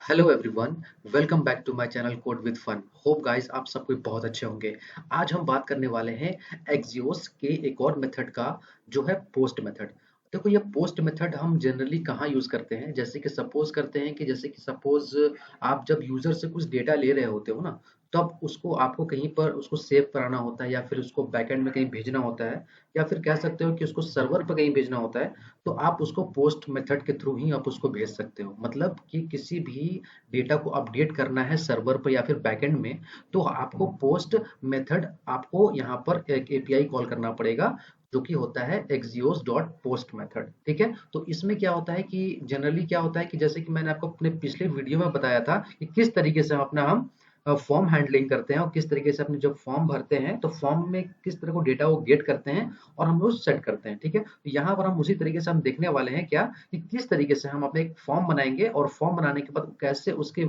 Hello everyone, welcome back to my channel code with fun. Hope guys आप सब कोई बहुत अच्छे होंगे। आज हम बात करने वाले हैं एक्सियोस के एक और मेथड का, जो है पोस्ट मेथड। देखो, ये पोस्ट मेथड हम जनरली कहाँ यूज करते हैं, जैसे कि सपोज करते हैं कि सपोज आप जब यूजर से कुछ डेटा ले रहे होते हो ना, तब उसको आपको कहीं पर उसको सेव कराना होता है, या फिर उसको बैकएंड में कहीं भेजना होता है, या फिर कह सकते हो कि उसको सर्वर पर कहीं भेजना होता है। तो आप उसको पोस्ट मेथड के थ्रू ही आप उसको भेज सकते हो। मतलब कि किसी भी डेटा को अपडेट करना है सर्वर पर या फिर बैकएंड में, तो आपको पोस्ट मेथड, आपको यहाँ पर एक एपीआई कॉल करना पड़ेगा, जो कि होता है एक्सियोस डॉट पोस्ट मेथड। ठीक है, तो इसमें क्या होता है कि जनरली क्या होता है कि जैसे कि मैंने आपको अपने पिछले वीडियो में बताया था कि किस तरीके से हम फॉर्म हैंडलिंग करते हैं, और किस तरीके से अपने जब फॉर्म भरते हैं तो फॉर्म में किस तरह को डेटा वो गेट करते हैं और हम लोग सेट करते हैं। ठीक है, तो यहाँ पर हम उसी तरीके से हम देखने वाले हैं क्या, कि किस तरीके से हम अपने एक फॉर्म बनाएंगे और फॉर्म बनाने के बाद कैसे उसके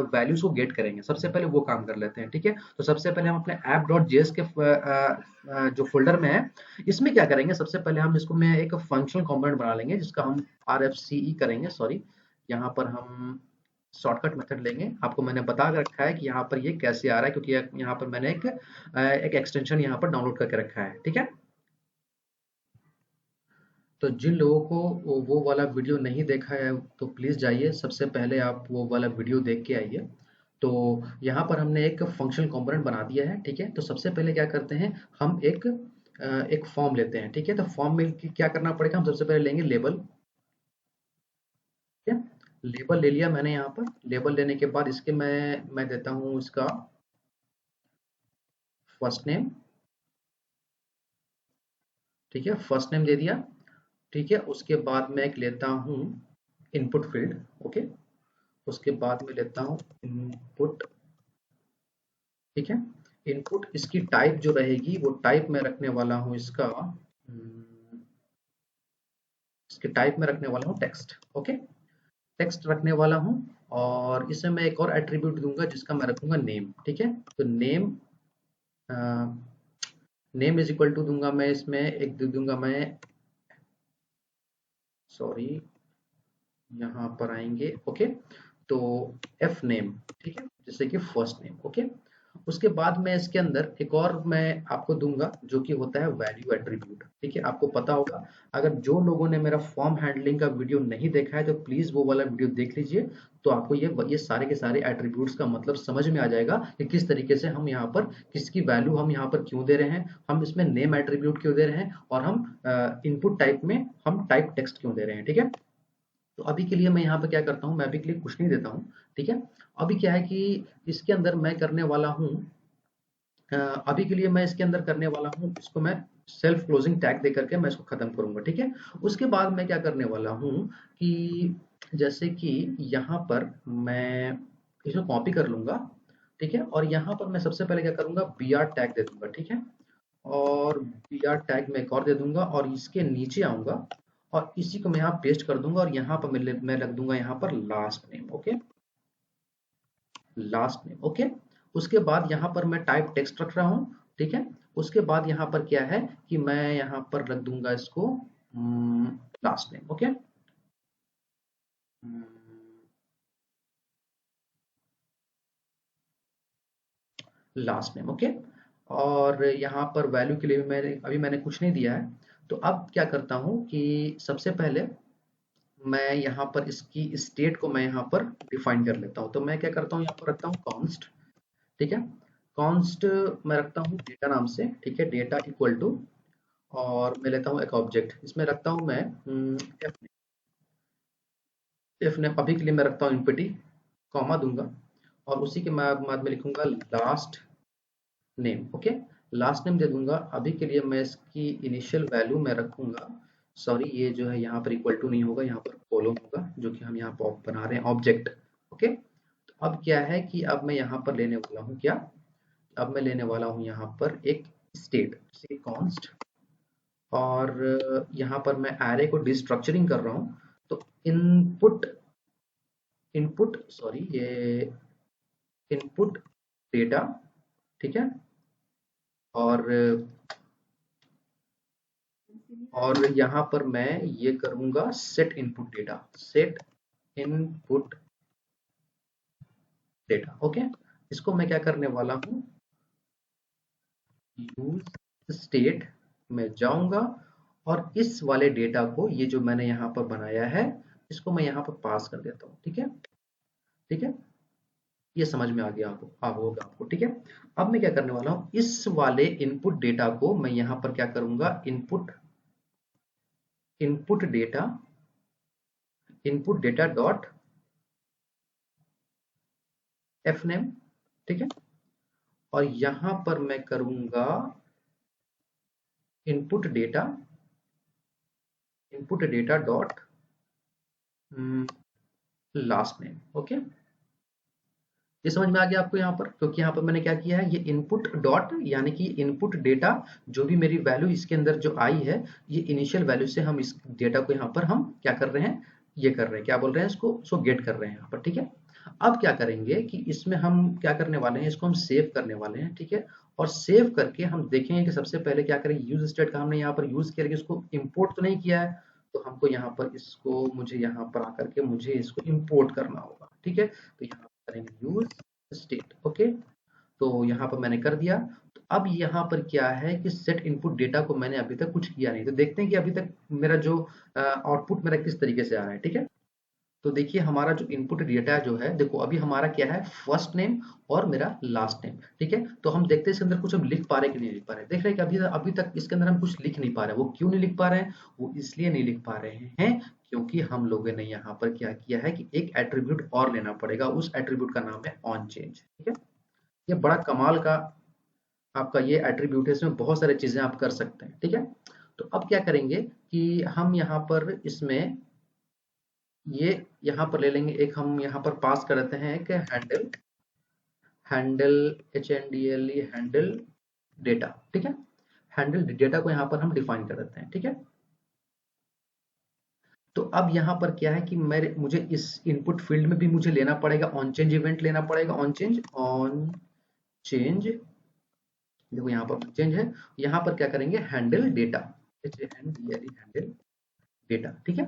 वैल्यूज को गेट करेंगे। सबसे पहले वो काम कर लेते हैं। ठीक है, तो सबसे पहले हम अपने app.js के जो फोल्डर में है, इसमें क्या करेंगे, सबसे पहले हम इसको में एक फंक्शनल कॉम्पोनेंट बना लेंगे, जिसका हम RFCE करेंगे। सॉरी, यहाँ पर हम शॉर्टकट मेथड लेंगे। आपको मैंने बता के रखा है कि यहाँ पर ये कैसे आ रहा है, क्योंकि यहाँ पर मैंने एक एक्सटेंशन यहाँ पर डाउनलोड करके रखा है। ठीक है, तो जिन लोगों को वो वाला वीडियो नहीं देखा है, तो प्लीज़ जाइए, सबसे पहले आप वो वाला वीडियो देख के आइए। तो यहाँ पर हमने एक फंक्शनल कंपोनेंट बना दिया है। ठीक है, तो सबसे पहले क्या करते हैं, हम एक फॉर्म लेते हैं। ठीक है, तो फॉर्म में क्या करना पड़ेगा, हम सबसे पहले लेंगे लेबल। ठीक है, लेबल ले लिया मैंने। यहाँ पर लेबल लेने के बाद इसके मैं देता हूँ इसका फर्स्ट नेम। ठीक है, फर्स्ट नेम दे दिया। ठीक है, उसके बाद मैं एक लेता हूँ इनपुट फील्ड। ओके, उसके बाद में लेता हूँ इनपुट। ठीक है, इनपुट इसकी टाइप जो रहेगी, वो टाइप में रखने वाला हूँ इसका इसके टाइप में रखने वाला हूँ टेक्स्ट। ओके, टेक्स्ट रखने वाला हूँ। और इसमें मैं एक और एट्रीब्यूट दूंगा, जिसका मैं रखूंगा नेम। ठीक है, तो नेम इज इक्वल टू दूंगा मैं, इसमें एक दे दूंगा मैं, सॉरी, यहाँ पर आएंगे। ओके, तो एफ नेम। ठीक है, जैसे कि फर्स्ट नेम। ओके, उसके बाद मैं इसके अंदर एक और मैं आपको दूंगा, जो कि होता है वैल्यू एट्रीब्यूट। ठीक है, आपको पता होगा, अगर जो लोगों ने मेरा फॉर्म हैंडलिंग का वीडियो नहीं देखा है, तो प्लीज वो वाला वीडियो देख लीजिए। तो आपको ये सारे के सारे एट्रीब्यूट्स का मतलब समझ में आ जाएगा कि किस तरीके से हम यहाँ पर किसकी वैल्यू हम यहाँ पर क्यों दे रहे हैं, हम इसमें नेम एट्रीब्यूट क्यों दे रहे हैं, और हम इनपुट टाइप में हम टाइप टेक्स्ट क्यों दे रहे हैं। ठीक है, तो अभी के लिए मैं यहाँ पे क्या करता हूँ, मैं अभी के लिए कुछ नहीं देता हूँ। ठीक है, अभी क्या है कि इसके अंदर मैं करने वाला हूँ, अभी के लिए मैं इसके अंदर करने वाला हूँ, इसको मैं सेल्फ क्लोजिंग टैग दे करके मैं इसको खत्म करूंगा। ठीक है, उसके बाद मैं क्या करने वाला हूँ कि जैसे कि यहाँ पर मैं इसको कॉपी कर लूंगा। ठीक है, और यहाँ पर मैं सबसे पहले क्या करूंगा, br टैग दे दूंगा। ठीक है, और br टैग में एक और दे दूंगा, और इसके नीचे आऊंगा और इसी को मैं यहाँ पेस्ट कर दूंगा, और यहाँ पर मैं लग दूंगा यहाँ पर last name. Okay, last name. Okay, उसके बाद यहाँ पर मैं टाइप टेक्स्ट रख रहा हूँ। ठीक है, उसके बाद यहाँ पर क्या है कि मैं यहाँ पर रख दूंगा इसको last name. Okay, last name. Okay, और यहाँ पर वैल्यू के लिए भी मैंने कुछ नहीं दिया है। तो अब क्या करता हूँ कि सबसे पहले मैं यहाँ पर इसकी स्टेट को मैं यहाँ पर डिफाइन कर लेता हूँ। तो मैं क्या करता हूँ, यहाँ पर रखता हूँ कॉन्स्ट। ठीक है, कॉन्स्ट मैं रखता हूँ डेटा नाम से। ठीक है, डेटा इक्वल टू, और मैं लेता हूँ एक ऑब्जेक्ट, इसमें रखता हूँ मैं एफ। एफ ने अभी के लिए मैं रखता हूँ इम्पिटी, कॉमा दूंगा, और उसी के मैं बाद में लिखूंगा last name. Okay, last name दे दूंगा। अभी के लिए मैं इसकी इनिशियल वैल्यू मैं रखूंगा, सॉरी, ये जो है यहाँ पर इक्वल टू नहीं होगा, यहाँ पर कॉलम होगा, जो कि हम यहाँ पर बना रहे हैं ऑब्जेक्ट। ओके, तो अब क्या है कि अब मैं यहाँ पर लेने वाला हूँ क्या, अब मैं लेने वाला हूँ यहाँ पर एक स्टेट से कॉन्स्ट, और यहाँ पर मैं एरे को डिस्ट्रक्चरिंग कर रहा हूँ। तो इनपुट इनपुट सॉरी, ये इनपुट डेटा। ठीक है, और यहाँ पर मैं ये करूंगा set input data, set input data. Okay, इसको मैं क्या करने वाला हूँ, यूज स्टेट में जाऊंगा और इस वाले डेटा को, ये जो मैंने यहाँ पर बनाया है, इसको मैं यहाँ पर पास कर देता हूँ। ठीक है, ठीक है, ये समझ में आ गया आपको, होगा आपको। ठीक है, अब मैं क्या करने वाला हूँ, इस वाले इनपुट डेटा को मैं यहाँ पर क्या करूंगा, input input data dot F name. ठीक है, और यहां पर मैं करूंगा input data dot last name. Okay, ये समझ में आ गया आपको यहाँ पर, क्योंकि यहाँ पर मैंने क्या किया है, ये इनपुट डॉट यानी कि इनपुट डेटा, जो भी मेरी वैल्यू इसके अंदर जो आई है, ये इनिशियल वैल्यू से हम इस डेटा को यहाँ पर हम क्या कर रहे हैं, ये कर रहे हैं, क्या बोल रहे हैं इसको, सो गेट कर रहे हैं यहाँ पर। ठीक है, अब क्या करेंगे कि इसमें हम क्या करने वाले हैं, इसको हम सेव करने वाले हैं। ठीक है, और सेव करके हम देखेंगे कि सबसे पहले क्या करेंगे, यूज स्टेट का हमने यहाँ पर यूज किया, इसको इम्पोर्ट तो नहीं किया है, तो हमको यहाँ पर इसको, मुझे यहाँ पर आकर के मुझे इसको इम्पोर्ट करना होगा। ठीक है, तो यहाँ करेंगे यूज स्टेट। ओके, तो यहाँ पर मैंने कर दिया। तो अब यहाँ पर क्या है कि सेट इनपुट डेटा को मैंने अभी तक कुछ किया नहीं, तो देखते हैं कि अभी तक मेरा जो आउटपुट मेरा किस तरीके से आ रहा है। ठीक है, तो देखिए हमारा जो इनपुट डेटा जो है, देखो अभी हमारा क्या है, फर्स्ट नेम और मेरा लास्ट नेम। ठीक है, तो हम देखते हैं इसके अंदर कुछ हम लिख पा रहे हैं कि नहीं लिख पा रहे हैं। देख रहे हैं कि अभी अभी तक इसके अंदर हम कुछ लिख नहीं पा रहे हैं। वो क्यों नहीं लिख पा रहे हैं, वो इसलिए नहीं लिख पा रहे हैं क्योंकि हम लोगों ने यहाँ पर क्या किया है कि एक एट्रीब्यूट और लेना पड़ेगा, उस एट्रीब्यूट का नाम है ऑन चेंज। ठीक है, ये बड़ा कमाल का आपका ये एट्रीब्यूट है, इसमें बहुत सारी चीजें आप कर सकते हैं। ठीक है, तो अब क्या करेंगे कि हम यहाँ पर इसमें ये यहाँ पर ले लेंगे, एक हम यहाँ पर पास कर देते हैं एक हैंडल, HNDLE हैंडल डेटा। ठीक है, हैंडल डेटा को यहाँ पर हम डिफाइन कर देते हैं। ठीक है, तो अब यहाँ पर क्या है कि मुझे इस इनपुट फील्ड में भी मुझे लेना पड़ेगा ऑन चेंज इवेंट, लेना पड़ेगा ऑन चेंज। देखो यहाँ पर चेंज है, यहाँ पर क्या करेंगे, हैंडल डेटा, हैंडल डेटा। ठीक है,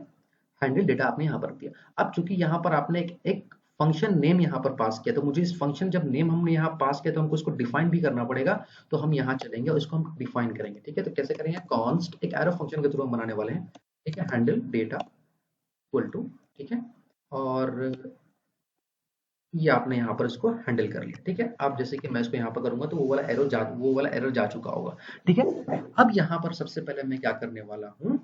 हैंडल डेटा आपने यहाँ पर दिया। अब चूंकि यहाँ पर आपने एक फंक्शन नेम यहाँ पर पास किया, तो मुझे इस फंक्शन जब नेम हमने यहाँ पास किया तो हमको उसको डिफाइन भी करना पड़ेगा। तो हम यहाँ चलेंगे और इसको हम डिफाइन करेंगे। ठीक है, तो कैसे करेंगे, कॉन्स्ट एक एरो फंक्शन के थ्रू हम बनाने वाले हैं। ठीक है, हैंडल डेटा इक्वल टू, ठीक है, और ये आपने यहाँ पर इसको हैंडल कर लिया। ठीक है, अब जैसे कि मैं इसको यहाँ पर करूंगा तो वो वाला एरर जा चुका होगा। ठीक है, अब यहाँ पर सबसे पहले मैं क्या करने वाला हूँ,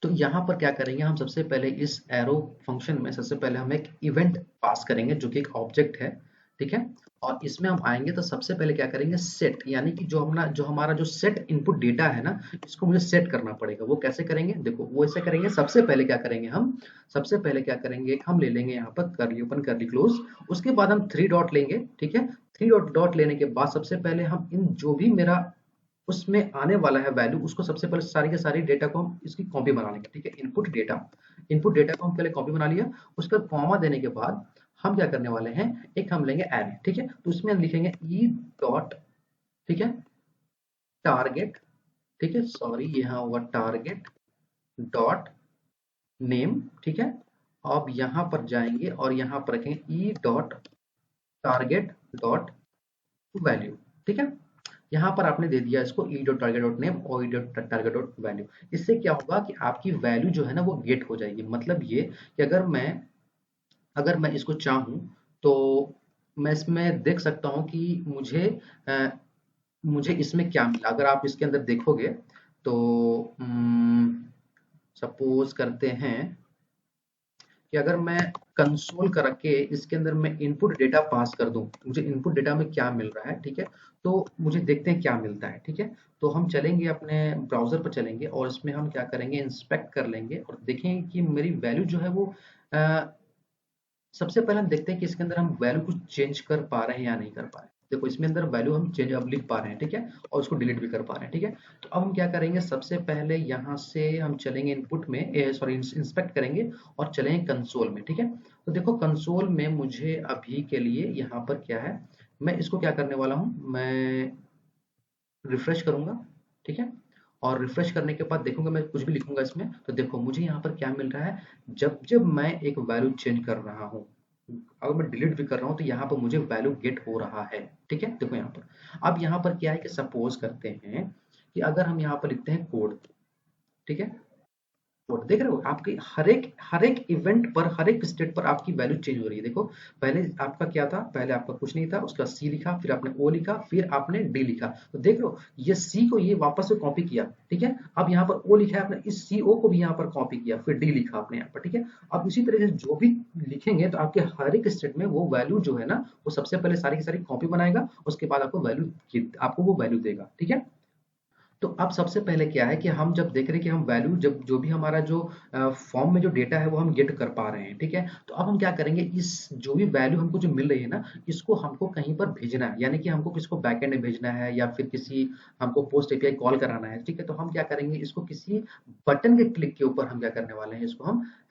तो यहाँ पर क्या करेंगे, हम सबसे पहले इस एरो फंक्शन में सबसे पहले हम एक इवेंट पास करेंगे जो कि एक ऑब्जेक्ट है। ठीक है, और इसमें हम आएंगे तो सबसे पहले क्या करेंगे, सेट, यानी कि जो हमारा जो सेट इनपुट डेटा है ना, इसको मुझे सेट करना पड़ेगा। वो कैसे करेंगे, देखो वो ऐसे करेंगे, सबसे पहले क्या करेंगे, हम ले लेंगे यहाँ पर करली ओपन करली क्लोज, उसके बाद हम थ्री डॉट लेंगे। ठीक है, थ्री डॉट लेने के बाद सबसे पहले हम इन जो भी मेरा उसमें आने वाला है वैल्यू, उसको सबसे पहले सारी के सारी डेटा को हम इसकी कॉपी बना लेंगे। ठीक है, इनपुट डेटा को हम पहले कॉपी बना लिया, उसका कॉमा देने के बाद हम क्या करने वाले हैं, एक हम लेंगे एरे। ठीक है, तो उसमें हम लिखेंगे ई डॉट, ठीक है, टारगेट, ठीक है, सॉरी यहाँ होगा टारगेट डॉट नेम। ठीक है, अब यहाँ पर जाएंगे और यहाँ पर रखेंगे E dot target dot value. ठीक है, यहाँ पर आपने दे दिया इसको E dot target dot name और E dot target dot value. इससे क्या होगा कि आपकी वैल्यू जो है ना वो गेट हो जाएगी। मतलब ये कि अगर मैं इसको चाहूँ तो मैं इसमें देख सकता हूँ कि मुझे इसमें क्या मिला। अगर आप इसके अंदर देखोगे तो सपोज करते हैं कि अगर मैं कंसोल करके इसके अंदर मैं इनपुट डेटा पास कर दूं, मुझे इनपुट डेटा में क्या मिल रहा है। ठीक है, तो मुझे देखते हैं क्या मिलता है। ठीक है, तो हम चलेंगे अपने ब्राउजर पर चलेंगे और इसमें हम क्या करेंगे, इंस्पेक्ट कर लेंगे और देखेंगे कि मेरी वैल्यू जो है वो सबसे पहले हम देखते हैं कि इसके अंदर हम वैल्यू कुछ चेंज कर पा रहे हैं या नहीं कर पा रहे हैं। देखो इसमें अंदर वैल्यू हम चेंज अब लिख पा रहे हैं। ठीक है, और उसको डिलीट भी कर पा रहे हैं। ठीक है, तो अब हम क्या करेंगे, सबसे पहले यहाँ से हम चलेंगे इनपुट में, सॉरी इंस्पेक्ट करेंगे और चलेंगे कंसोल में। ठीक है, तो देखो कंसोल में मुझे अभी के लिए यहाँ पर क्या है, मैं इसको क्या करने वाला हूँ, मैं रिफ्रेश करूंगा। ठीक है, और रिफ्रेश करने के बाद देखूंगा, मैं कुछ भी लिखूंगा इसमें तो देखो मुझे यहाँ पर क्या मिल रहा है, जब जब मैं एक वैल्यू चेंज कर रहा हूँ अगर मैं डिलीट भी कर रहा हूँ तो यहाँ पर मुझे वैल्यू गेट हो रहा है। ठीक है, देखो यहाँ पर। अब यहाँ पर क्या है कि सपोज करते हैं कि अगर हम यहाँ पर लिखते हैं कोड। ठीक है, और देख रहे हो आपके हर एक इवेंट पर, हर एक स्टेट पर आपकी वैल्यू चेंज हो रही है। देखो पहले आपका क्या था, पहले आपका कुछ नहीं था, उसका सी लिखा, फिर आपने ओ लिखा, फिर आपने डी लिखा। तो देख लो ये सी को ये वापस से कॉपी किया। ठीक है, अब यहाँ पर ओ लिखा है आपने, इस सी ओ को भी यहाँ पर कॉपी किया, फिर डी लिखा आपने यहाँ पर। ठीक है, अब इसी तरह से जो भी लिखेंगे तो आपके हर एक स्टेट में वो वैल्यू जो है ना, वो सबसे पहले सारी की सारी कॉपी बनाएगा, उसके बाद आपको वो वैल्यू देगा। ठीक है, तो अब सबसे पहले क्या है कि हम जब देख रहे हैं कि हम वैल्यू, जब जो भी हमारा जो फॉर्म में जो डेटा है वो हम गेट कर पा रहे हैं। ठीक है, तो अब हम क्या करेंगे, इस जो भी वैल्यू हमको जो मिल रही है ना, इसको हमको कहीं पर भेजना है, यानी कि हमको किसको बैकएंड में भेजना है या फिर किसी हमको पोस्ट एपीआई कॉल कराना है। ठीक है, तो हम क्या करेंगे, इसको किसी बटन के क्लिक के ऊपर हम क्या करने वाले हैं, इसको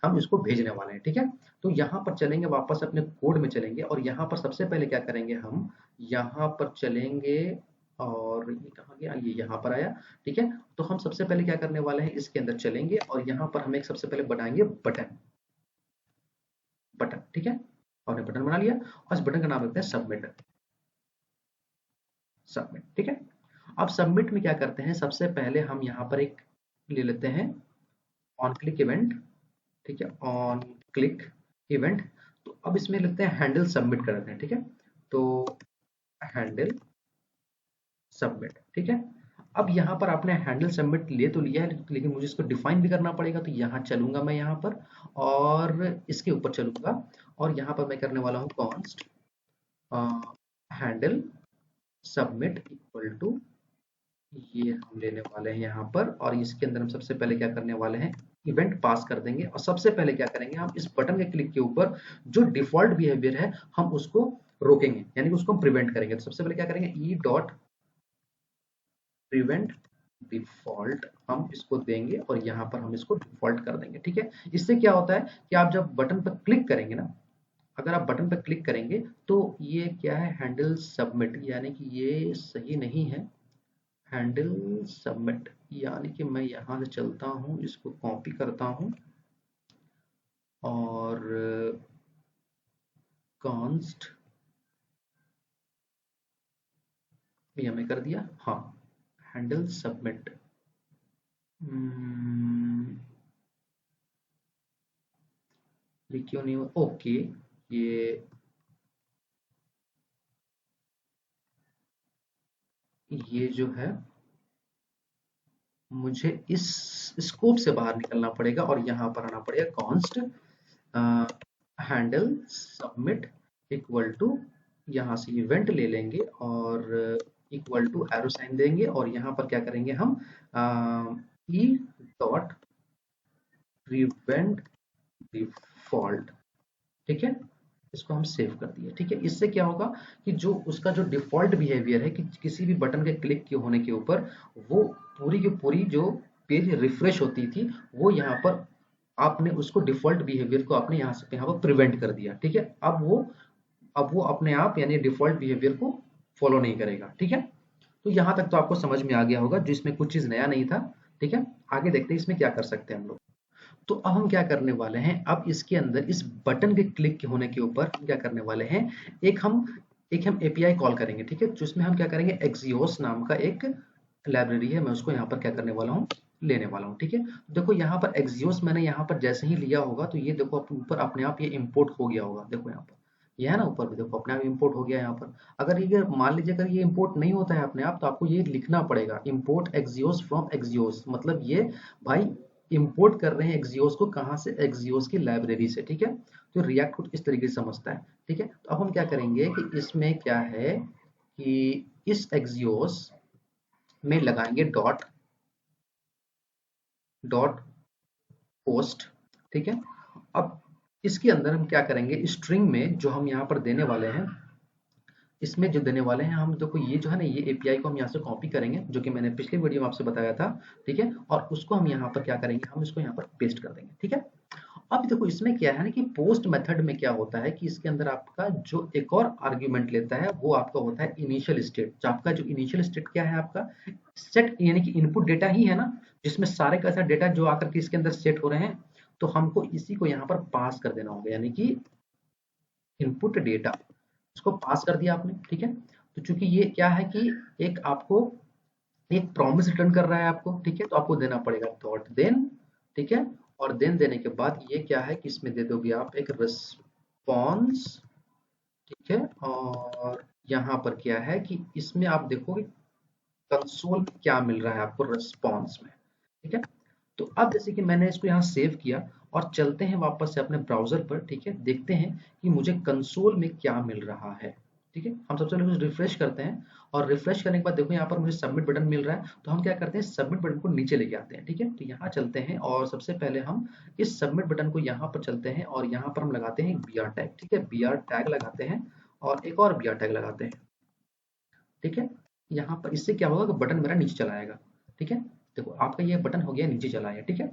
हम इसको भेजने वाले हैं। ठीक है, तो यहाँ पर चलेंगे, वापस अपने कोड में चलेंगे और यहाँ पर सबसे पहले क्या करेंगे, हम यहाँ पर चलेंगे और ये कहाँ गया, ये यहाँ पर आया। ठीक है, तो हम सबसे पहले क्या करने वाले हैं, इसके अंदर चलेंगे और यहाँ पर हम एक सबसे पहले बनाएंगे बटन। बटन ठीक है, हमने बटन बना लिया और इस बटन का नाम रखते हैं सबमिट। सबमिट ठीक है, अब सबमिट में क्या करते हैं, सबसे पहले हम यहाँ पर एक ले लेते हैं ऑन क्लिक इवेंट। ठीक है, ऑन क्लिक इवेंट। तो अब इसमें लिखते हैं हैंडल सबमिट कर देते हैं। ठीक है, तो हैंडल सबमिट। ठीक है, अब यहाँ पर आपने हैंडल सबमिट ले तो लिया है, लेकिन मुझे इसको डिफाइन भी करना पड़ेगा। तो यहाँ चलूंगा मैं यहाँ पर और इसके ऊपर चलूंगा और यहाँ पर मैं करने वाला हूँ const handle submit equal to, ये हम लेने वाले हैं यहाँ पर और इसके अंदर हम सबसे पहले क्या करने वाले हैं, इवेंट पास कर देंगे और सबसे पहले क्या करेंगे, हम इस बटन के क्लिक के ऊपर जो डिफॉल्ट बिहेवियर है हम उसको रोकेंगे, यानी कि उसको हम प्रिवेंट करेंगे। तो सबसे पहले क्या करेंगे, ई डॉट प्रिवेंट डिफॉल्ट हम इसको देंगे और यहाँ पर हम इसको डिफॉल्ट कर देंगे। ठीक है, इससे क्या होता है कि आप जब बटन पर क्लिक करेंगे ना, अगर आप बटन पर क्लिक करेंगे तो ये क्या है, हैंडल सबमिट, यानी कि ये सही नहीं है। हैंडल सबमिट यानी कि मैं यहाँ से चलता हूँ, इसको कॉपी करता हूँ और कॉन्स्ट ये मैं कर दिया। हाँ, हैंडल सबमिट, ये क्यों नहीं हुआ, ओके। ये जो है मुझे इस स्कोप से बाहर निकलना पड़ेगा और यहाँ पर आना पड़ेगा const handle submit equal to, यहाँ से इवेंट ले लेंगे और इक्वल टू एरो साइन देंगे और यहाँ पर क्या करेंगे हम, ई डॉट प्रिवेंट डिफॉल्ट। ठीक है, इसको हम सेव कर दिए। ठीक है, इससे क्या होगा कि जो उसका जो डिफॉल्ट बिहेवियर है कि किसी भी बटन के क्लिक के होने के ऊपर वो पूरी की पूरी जो पेज रिफ्रेश होती थी, वो यहाँ पर आपने उसको डिफॉल्ट बिहेवियर को आपने यहाँ पर प्रिवेंट कर दिया। ठीक है, अब वो अपने आप यानी डिफॉल्ट बिहेवियर को फॉलो नहीं करेगा। ठीक है, तो यहाँ तक तो आपको समझ में आ गया होगा, जिसमें कुछ चीज नया नहीं था। ठीक है, आगे देखते हैं इसमें क्या कर सकते हैं हम लोग। तो अब हम क्या करने वाले हैं, अब इसके अंदर इस बटन के क्लिक के होने के ऊपर हम क्या करने वाले हैं, एक हम एपीआई कॉल करेंगे। ठीक है, जिसमें हम क्या करेंगे, एक्सियोस नाम का एक लाइब्रेरी है, मैं उसको यहाँ पर क्या करने वाला हूँ, लेने वाला हूँ। ठीक है, देखो यहाँ पर एक्सियोस मैंने यहाँ पर जैसे ही लिया होगा तो ये देखो ऊपर अपने आप ये इम्पोर्ट हो गया होगा। देखो यहाँ पर ये है ना, ऊपर भी देखो अपने आप इम्पोर्ट हो गया यहाँ पर। अगर ये मान लीजिए अगर ये इम्पोर्ट नहीं होता है अपने आप, तो आपको ये लिखना पड़ेगा, इम्पोर्ट एक्सियोस फ्रॉम एक्सियोस, मतलब ये भाई इंपोर्ट कर रहे हैं एक्सियोस को, कहाँ से, एक्सियोस की लाइब्रेरी से। ठीक है, तो रिएक्ट कुछ इस तरीके से समझता है। ठीक है, तो अब हम क्या करेंगे कि इसमें क्या है कि इस एक्सियोस में लगाएंगे डॉट डॉट पोस्ट। ठीक है, अब इसके अंदर हम क्या करेंगे, स्ट्रिंग में जो हम यहाँ पर देने वाले हैं, इसमें जो देने वाले हैं हम, देखो ये जो है ना, ये एपीआई को हम यहाँ से कॉपी करेंगे, जो कि मैंने पिछले वीडियो में आपसे बताया था। ठीक है, और उसको हम यहाँ पर क्या करेंगे, हम इसको यहाँ पर पेस्ट कर देंगे। ठीक है, अब देखो इसमें क्या है ना कि पोस्ट मेथड में क्या होता है कि इसके अंदर आपका जो एक और आर्ग्यूमेंट लेता है वो आपका होता है इनिशियल स्टेट। जो आपका जो इनिशियल स्टेट क्या है, आपका सेट, यानी कि इनपुट डेटा ही है ना, जिसमें सारे का सारा डेटा जो आकर के इसके अंदर सेट हो रहे हैं, तो हमको इसी को यहाँ पर पास कर देना होगा, यानी कि इनपुट डेटा, इसको पास कर दिया आपने, ठीक है। तो चूंकि ये क्या है कि एक आपको एक प्रॉमिस रिटर्न कर रहा है आपको, ठीक है, तो आपको देना पड़ेगा डॉट देन, ठीक है। और देन देने के बाद ये क्या है कि इसमें दे दोगे आप एक रिस्पॉन्स, ठीक है। और यहाँ पर क्या है कि इसमें आप देखोगे कंसोल में क्या मिल रहा है आपको रिस्पॉन्स में, ठीक है। तो अब जैसे कि मैंने इसको यहाँ सेव किया और चलते हैं वापस से अपने ब्राउजर पर, ठीक है। देखते हैं कि मुझे कंसोल में क्या मिल रहा है, ठीक है। हम सबसे पहले रिफ्रेश करते हैं और रिफ्रेश करने के बाद देखो यहाँ पर मुझे सबमिट बटन मिल रहा है, तो हम क्या करते हैं सबमिट बटन को नीचे लेके आते हैं, ठीक है। तो यहाँ चलते हैं और सबसे पहले हम इस सबमिट बटन को यहाँ पर चलते हैं और यहाँ पर हम लगाते हैं बी आर टैग, ठीक है। बी आर टैग लगाते हैं और एक और बी आर टैग लगाते हैं, ठीक है। यहाँ पर इससे क्या होगा कि बटन मेरा नीचे चला आएगा, ठीक है। देखो आपका ये बटन हो गया नीचे चला आया, ठीक है।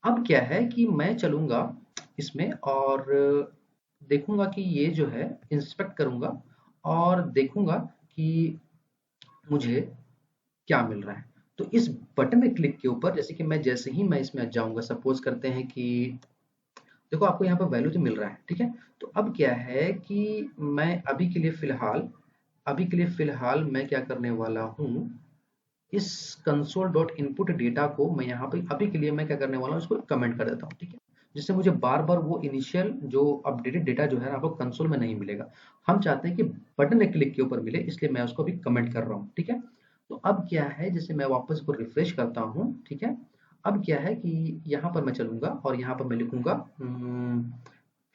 अब क्या है कि मैं चलूंगा इसमें और देखूंगा कि ये जो है इंस्पेक्ट करूंगा और देखूंगा कि मुझे क्या मिल रहा है। तो इस बटन में क्लिक के ऊपर जैसे कि मैं जैसे ही मैं इसमें जाऊंगा, सपोज करते हैं कि देखो आपको यहाँ पर वैल्यू तो मिल रहा है, ठीक है। तो अब क्या है कि मैं अभी के लिए फिलहाल मैं क्या करने वाला हूँ, इस कंसोल डॉट इनपुट डेटा को मैं यहाँ पे अभी के लिए मैं क्या करने वाला हूँ, इसको कमेंट कर देता हूँ, ठीक है। जिससे मुझे बार बार वो इनिशियल जो अपडेटेड डेटा जो है आपको कंसोल में नहीं मिलेगा। हम चाहते हैं कि बटन क्लिक के ऊपर मिले, इसलिए मैं उसको भी कमेंट कर रहा हूँ, ठीक है। तो अब क्या है, जैसे मैं वापस को रिफ्रेश करता हूँ, ठीक है। अब क्या है कि यहाँ पर मैं चलूंगा और यहाँ पर मैं लिखूंगा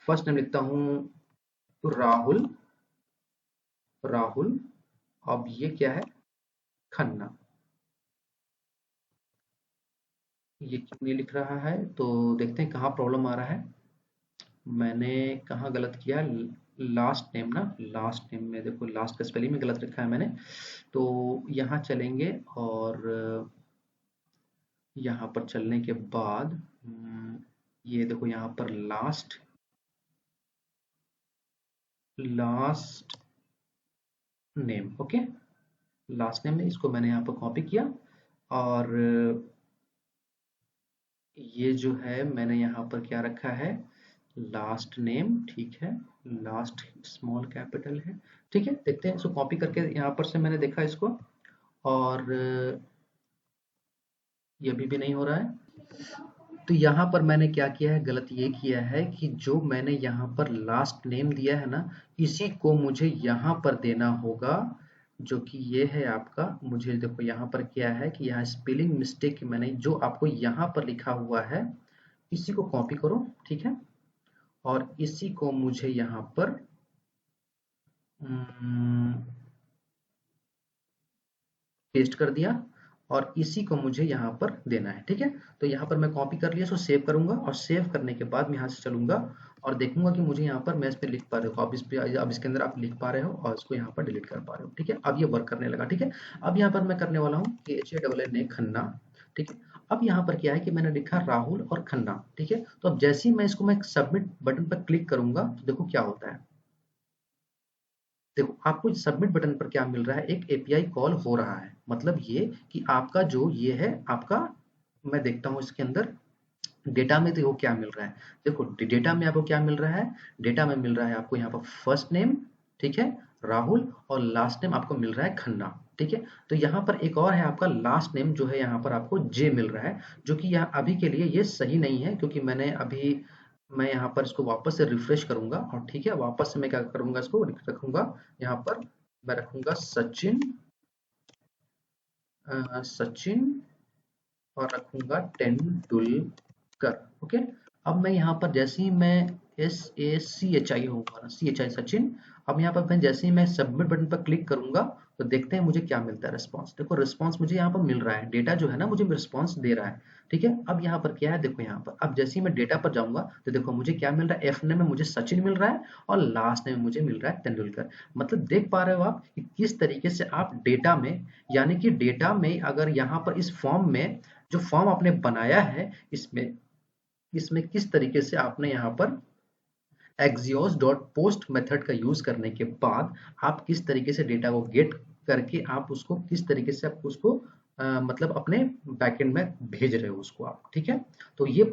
फर्स्ट नेम लिखता हूँ राहुल, राहुल। अब ये क्या है, खन्ना। ये क्यों नहीं लिख रहा है, तो देखते हैं कहाँ प्रॉब्लम आ रहा है। मैंने कहाँ गलत किया, लास्ट नेम ना, लास्ट नेम में देखो लास्ट का स्पेलिंग में गलत लिखा है मैंने। तो यहाँ चलेंगे और यहाँ पर चलने के बाद ये देखो यहाँ पर last last name, okay. Last name में इसको मैंने यहाँ पर कॉपी किया और ये जो है मैंने यहाँ पर क्या रखा है, लास्ट नेम, ठीक है। लास्ट स्मॉल कैपिटल है, ठीक है। देखते हैं इसको कॉपी करके, यहाँ पर से मैंने देखा इसको और ये अभी भी नहीं हो रहा है। तो यहाँ पर मैंने क्या किया है, गलत ये किया है कि जो मैंने यहाँ पर लास्ट नेम दिया है ना, इसी को मुझे यहाँ पर देना होगा, जो कि ये है आपका। मुझे देखो यहाँ पर क्या है कि यहाँ स्पेलिंग मिस्टेक मैंने जो आपको यहाँ पर लिखा हुआ है, इसी को कॉपी करो, ठीक है। और इसी को मुझे यहाँ पर पेस्ट कर दिया और इसी को मुझे यहाँ पर देना है, ठीक है। तो यहाँ पर मैं कॉपी कर लिया, इसको सेव करूंगा और सेव करने के बाद मैं यहाँ से चलूंगा और देखूंगा कि मुझे यहाँ पर मैं इस पे लिख पा रहे हो, अब इस पे अब इसके अंदर आप लिख पा रहे हो और इसको यहाँ पर डिलीट कर पा रहे हो, ठीक है। अब ये वर्क करने लगा, ठीक है। अब यहाँ पर मैं करने वाला हूँ HANNA खन्ना, ठीक है। अब यहाँ पर क्या है कि मैंने लिखा राहुल और खन्ना, ठीक है। तो अब जैसे ही मैं इसको मैं सबमिट बटन पर क्लिक करूंगा तो देखो क्या होता है। देखो आपको सबमिट बटन पर क्या मिल रहा है, एक एपीआई कॉल हो रहा है। मतलब ये कि आपका जो ये है आपका, मैं देखता हूँ इसके अंदर डेटा में देखो क्या मिल रहा है। देखो डेटा में आपको क्या मिल रहा है, डेटा में मिल रहा है आपको यहाँ पर फर्स्ट नेम, ठीक है, राहुल, और लास्ट नेम आपको मिल रहा है खन्ना, ठीक है। तो यहाँ पर एक और है आपका लास्ट नेम जो है यहाँ पर आपको जे मिल रहा है, जो कि यहाँ अभी के लिए ये सही नहीं है, क्योंकि मैंने अभी मैं यहाँ पर इसको वापस से रिफ्रेश करूंगा और ठीक है वापस से मैं क्या करूंगा, इसको रखूंगा यहाँ पर, मैं रखूंगा सचिन, सचिन और रखूंगा तेंदुलकर, ओके। अब मैं यहाँ पर जैसे ही मैं SACHI होगा ना, CHI सचिन। अब यहाँ पर मैं जैसे ही मैं सबमिट बटन पर क्लिक करूंगा तो देखते हैं मुझे क्या मिलता है, रिस्पॉन्स। देखो रिस्पॉन्स मुझे यहाँ पर मिल रहा है, डेटा जो है ना मुझे रिस्पॉन्स दे रहा है, ठीक है। अब यहाँ पर क्या है, देखो यहाँ पर अब जैसे ही मैं डेटा पर जाऊंगा तो देखो मुझे क्या मिल रहा है, एफ नेम में मुझे सचिन मिल रहा है और लास्ट नेम में मुझे मिल रहा है तेंदुलकर। मतलब देख पा रहे हो आप कि किस तरीके से आप डेटा में, यानी कि डेटा में अगर यहाँ पर इस फॉर्म में जो फॉर्म आपने बनाया है, इसमें इसमें किस तरीके से आपने यहाँ पर एक्सियोस डॉट पोस्ट मेथड का यूज करने के बाद आप किस तरीके से डेटा को गेट करके आप उसको किस तरीके से आप उसको मतलब अपने बैकएंड में भेज रहे हो उसको आप, ठीक है। तो ये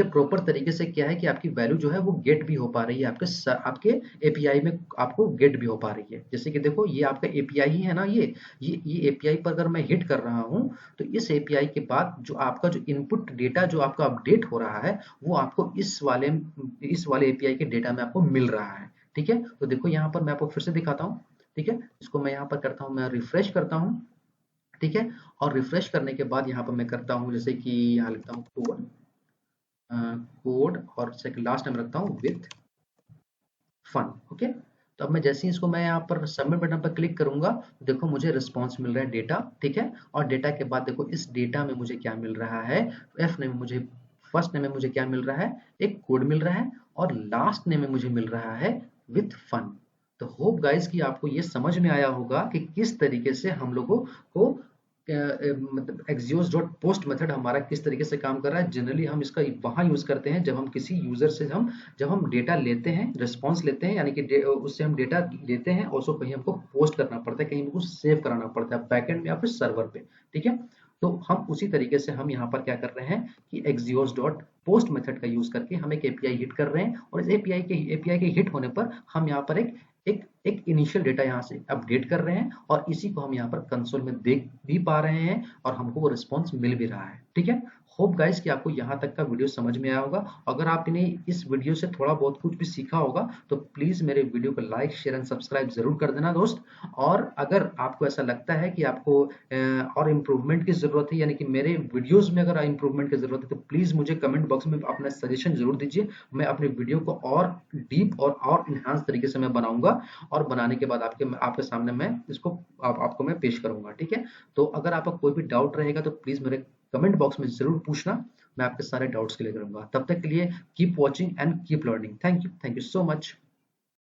प्रॉपर तरीके से क्या है कि आपकी वैल्यू जो है वो गेट भी हो पा रही है, आपके एपीआई में आपको गेट भी हो पा रही है। जैसे कि देखो ये आपका एपीआई ही है ना, ये एपीआई पर अगर मैं हिट कर रहा हूँ तो इस एपीआई के बाद जो आपका जो इनपुट डेटा जो आपका अपडेट हो रहा है वो आपको इस वाले एपीआई के डेटा में आपको मिल रहा है, ठीक है। तो देखो यहाँ पर मैं आपको फिर से दिखाता हूँ, ठीक है। इसको मैं यहाँ पर करता हूँ, मैं रिफ्रेश करता हूँ, ठीक है। और रिफ्रेश करने के बाद यहाँ पर मैं करता हूँ जैसे कि यहाँ लिखता हूँ कोड और लास्ट में रखता हूँ विथ फन, ओके। तो अब मैं जैसे ही इसको मैं यहाँ पर सबमिट बटन पर क्लिक करूंगा तो देखो मुझे रिस्पॉन्स मिल रहा है डेटा, ठीक है। और डेटा के बाद देखो इस डेटा में मुझे क्या मिल रहा है, एफ ने में मुझे फर्स्ट नेम में मुझे क्या मिल रहा है, एक कोड मिल रहा है, और लास्ट नेम में मुझे मिल रहा है विथ फन। तो होप गाइस कि आपको ये समझ में आया होगा कि किस तरीके से हम लोगों को मतलब एक्सियोस डॉट पोस्ट मेथड हमारा किस तरीके से काम कर रहा है। जनरली हम इसका वहां यूज करते हैं जब हम किसी यूजर से जब हम डेटा लेते हैं, रिस्पॉन्स लेते हैं, यानी कि उससे हम डेटा लेते हैं और उसको कहीं हमको पोस्ट करना पड़ता है, कहीं हमको सेव कराना पड़ता है बैकएंड में या फिर सर्वर पे, ठीक है। तो हम उसी तरीके से हम यहाँ पर क्या कर रहे हैं कि एक्सियोस डॉट पोस्ट मेथड का यूज करके हम एक एपीआई हिट कर रहे हैं, और इस एपीआई के हिट होने पर हम यहाँ पर एक इनिशियल डेटा यहाँ से अपडेट कर रहे हैं, और इसी को हम यहाँ पर कंसोल में देख भी पा रहे हैं और हमको वो रिस्पॉन्स मिल भी रहा है, ठीक है। होप गाइस कि आपको यहाँ तक का वीडियो समझ में आया होगा। अगर आपने इस वीडियो से थोड़ा बहुत कुछ भी सीखा होगा तो प्लीज मेरे वीडियो को लाइक शेयर एंड सब्सक्राइब जरूर कर देना दोस्त। और अगर आपको ऐसा लगता है कि आपको और इम्प्रूवमेंट की जरूरत है, यानी कि मेरे वीडियोज में अगर इम्प्रूवमेंट की जरूरत है, तो प्लीज मुझे कमेंट बॉक्स में अपना सजेशन जरूर दीजिए। मैं अपने वीडियो को और डीप और इन्हांस तरीके से मैं बनाऊंगा, और बनाने के बाद आपके सामने मैं इसको आपको मैं पेश करूंगा, ठीक है। तो अगर आपका कोई भी डाउट रहेगा तो प्लीज मेरे कमेंट बॉक्स में जरूर पूछना, मैं आपके सारे डाउट्स क्लियर करूंगा। तब तक के लिए keep watching and keep learning. Thank you so much.